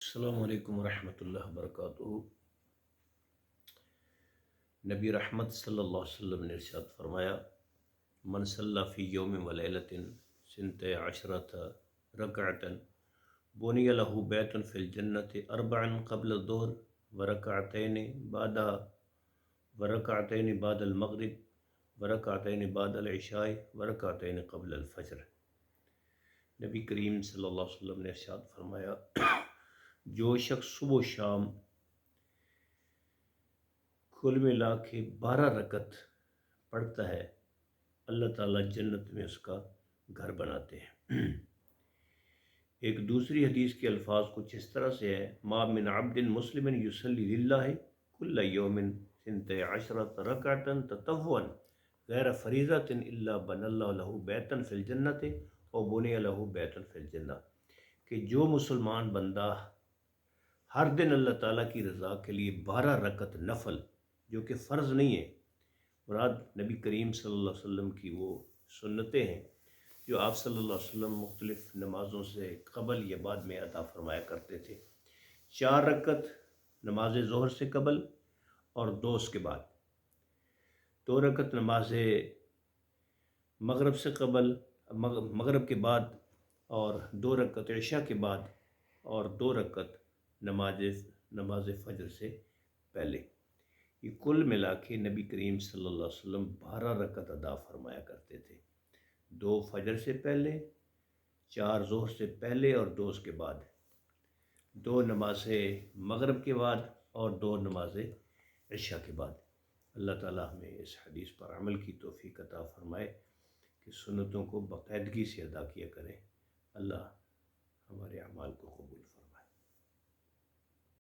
السلام علیکم ورحمۃ اللہ وبرکاتہ۔ نبی رحمت صلی اللہ علیہ وسلم نے ارشاد فرمایا، من صلی فی یوم و لیلۃ سنت عشرۃ رکعۃ بنی لہ بیت فی الجنۃ اربعا قبل الظہر ورکعتین بعد المغرب ورکعتین بعد العشاء ورکعتین قبل الفجر۔ نبی کریم صلی اللہ علیہ وسلم نے ارشاد فرمایا، جو شخص صبح و شام کل ملا کے 12 رکعت پڑھتا ہے، اللہ تعالیٰ جنت میں اس کا گھر بناتے ہیں۔ ایک دوسری حدیث کے الفاظ کچھ اس طرح سے ہے، ما من عبد مسلم یصلی للہ کل یوم سنت عشرۃ رکعۃ تطوعا غیر فریضۃ الا بنى اللہ لہ بیتا فی الجنۃ و بنی لہ بیتا فی الجنہ، کہ جو مسلمان بندہ ہر دن اللہ تعالیٰ کی رضا کے لیے 12 رکعت نفل، جو کہ فرض نہیں ہے، مراد نبی کریم صلی اللہ علیہ وسلم کی وہ سنتیں ہیں جو آپ صلی اللہ علیہ وسلم مختلف نمازوں سے قبل یا بعد میں عطا فرمایا کرتے تھے۔ 4 رکعت نماز ظہر سے قبل اور 2 اس کے بعد، 2 رکعت نماز مغرب سے قبل، مغرب کے بعد، اور 2 رکعت عشاء کے بعد، اور 2 رکعت نماز فجر سے پہلے۔ یہ کل ملا کے نبی کریم صلی اللہ علیہ وسلم 12 رکعت ادا فرمایا کرتے تھے، 2 فجر سے پہلے، 4 ظہر سے پہلے اور 2 اس کے بعد، 2 نماز مغرب کے بعد اور 2 نماز عشاء کے بعد۔ اللہ تعالیٰ ہمیں اس حدیث پر عمل کی توفیق عطا فرمائے کہ سنتوں کو باقاعدگی سے ادا کیا کریں۔ اللہ ہمارے اعمال کو قبول فرمائے۔